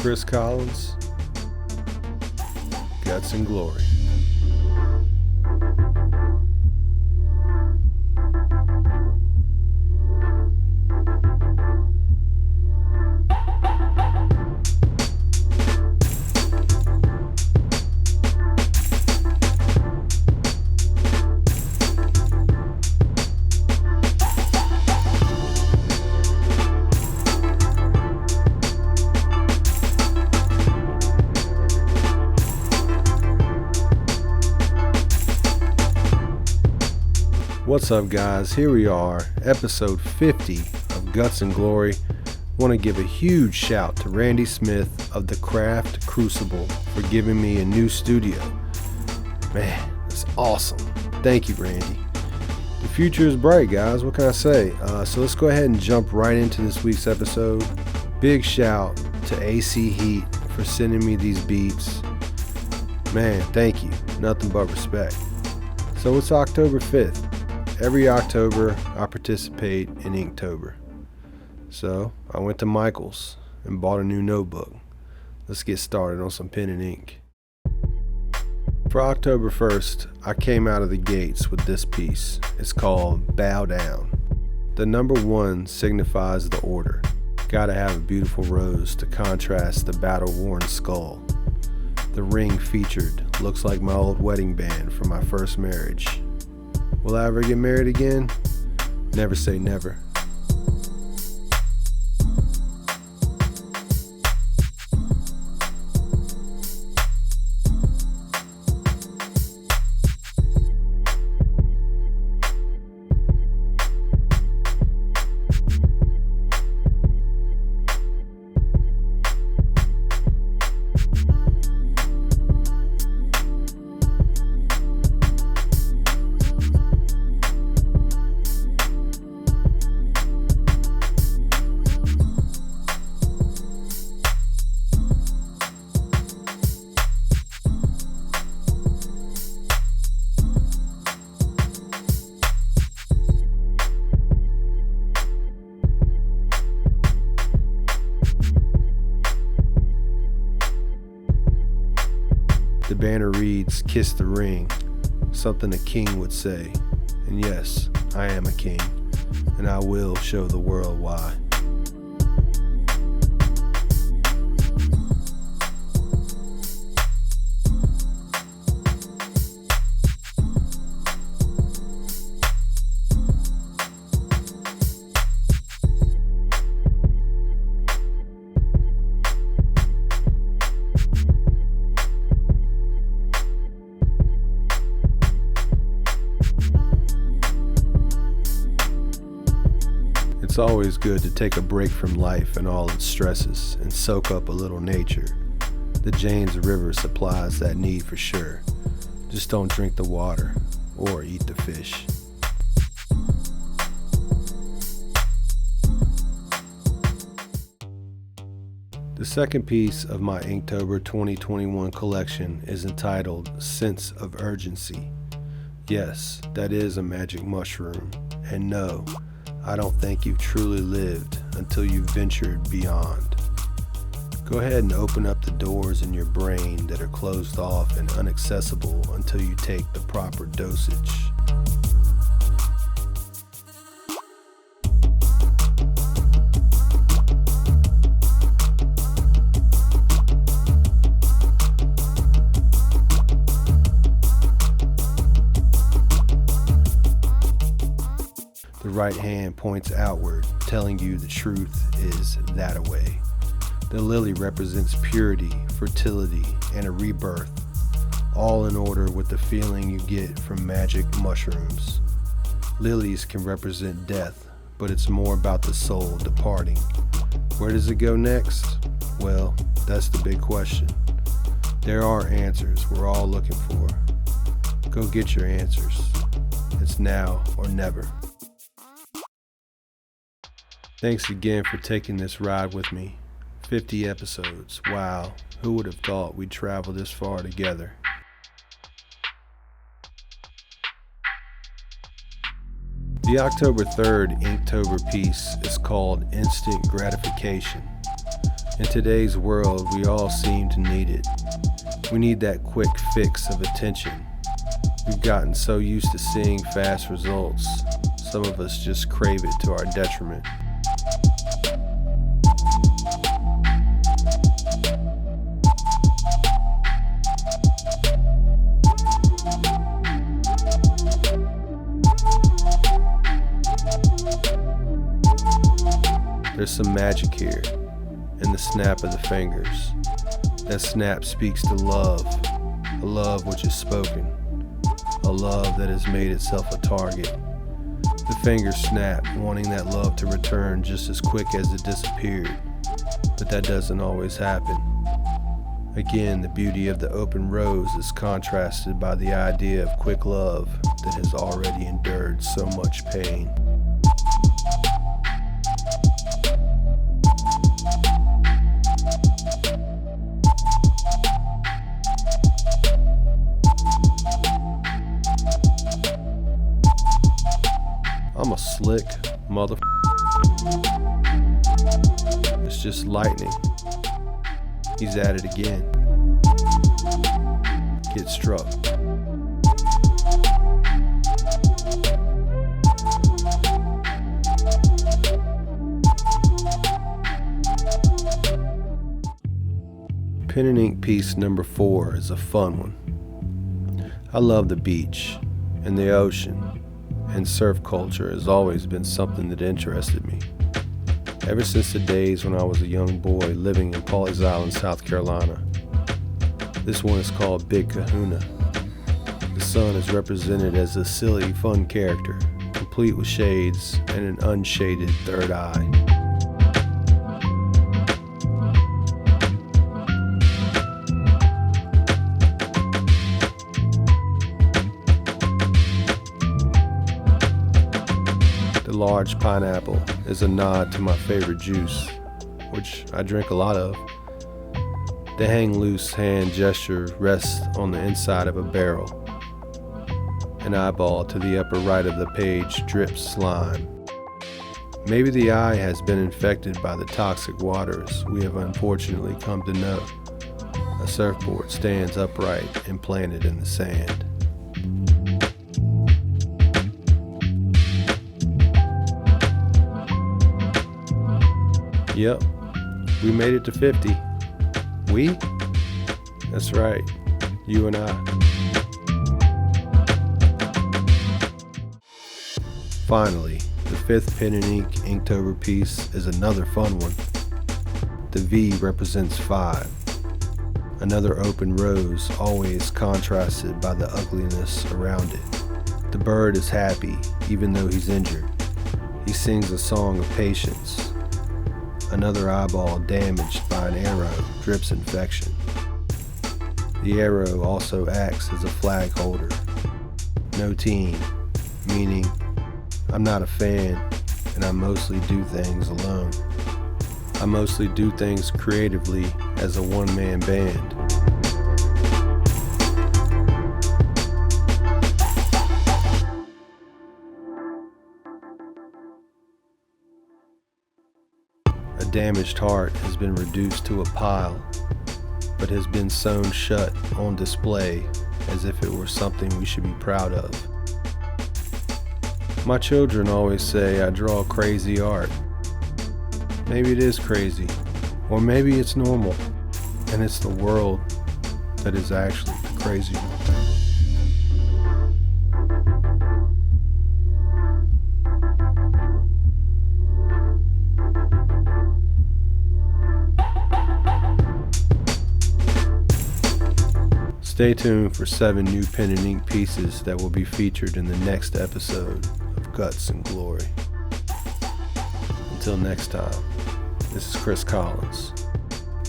Kris Collins, Guts and Glory. What's up, guys? Here we are, episode 50 of Guts and Glory. Want to give a huge shout to Randy Smith of the Craft Crucible for giving me a new studio. Man, that's awesome. Thank you, Randy. The future is bright, guys. What can I say? So let's go ahead and jump right into this week's episode. Big shout to AC Heat for sending me these beats. Man, thank you. Nothing but respect. So it's October 5th. Every October, I participate in Inktober. So, I went to Michael's and bought a new notebook. Let's get started on some pen and ink. For October 1st, I came out of the gates with this piece. It's called Bow Down. The number 1 signifies the order. Gotta have a beautiful rose to contrast the battle-worn skull. The ring featured looks like my old wedding band from my first marriage. Will I ever get married again? Never say never. The banner reads, "Kiss the ring," something a king would say. And yes, I am a king, and I will show the world why. It's always good to take a break from life and all its stresses and soak up a little nature. The James River supplies that need for sure. Just don't drink the water or eat the fish. The second piece of my Inktober 2021 collection is entitled Sense of Urgency. Yes, that is a magic mushroom, and no, I don't think you've truly lived until you've ventured beyond. Go ahead and open up the doors in your brain that are closed off and inaccessible until you take the proper dosage. The right hand points outward, telling you the truth is that-a-way. The lily represents purity, fertility, and a rebirth, all in order with the feeling you get from magic mushrooms. Lilies can represent death, but it's more about the soul departing. Where does it go next? Well, that's the big question. There are answers we're all looking for. Go get your answers. It's now or never. Thanks again for taking this ride with me. 50 episodes. Wow, who would have thought we'd travel this far together? The October 3rd Inktober piece is called Instant Gratification. In today's world, we all seem to need it. We need that quick fix of attention. We've gotten so used to seeing fast results, some of us just crave it to our detriment. There's some magic here in the snap of the fingers. That snap speaks to love, a love which is spoken, a love that has made itself a target. The fingers snap, wanting that love to return just as quick as it disappeared, but that doesn't always happen. Again, the beauty of the open rose is contrasted by the idea of quick love that has already endured so much pain. I'm a slick motherfucker. It's just lightning. He's at it again. Get struck. Pen and ink piece number 4 is a fun one. I love the beach and the ocean, and surf culture has always been something that interested me. Ever since the days when I was a young boy living in Pawleys Island, South Carolina. This one is called Big Kahuna. The sun is represented as a silly, fun character, complete with shades and an unshaded third eye. The large pineapple is a nod to my favorite juice, which I drink a lot of. The hang loose hand gesture rests on the inside of a barrel. An eyeball to the upper right of the page drips slime. Maybe the eye has been infected by the toxic waters we have unfortunately come to know. A surfboard stands upright and planted in the sand. Yep, we made it to 50. We? That's right, you and I. Finally, the 5th pen and ink Inktober piece is another fun one. The V represents 5. Another open rose, always contrasted by the ugliness around it. The bird is happy, even though he's injured. He sings a song of patience. Another eyeball damaged by an arrow drips infection. The arrow also acts as a flag holder. No team, meaning I'm not a fan and I mostly do things alone. I mostly do things creatively as a one-man band. A damaged heart has been reduced to a pile, but has been sewn shut on display as if it were something we should be proud of. My children always say I draw crazy art. Maybe it is crazy, or maybe it's normal, and it's the world that is actually the crazy one. Stay tuned for 7 new pen and ink pieces that will be featured in the next episode of Guts and Glory. Until next time, this is Kris Collins.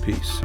Peace.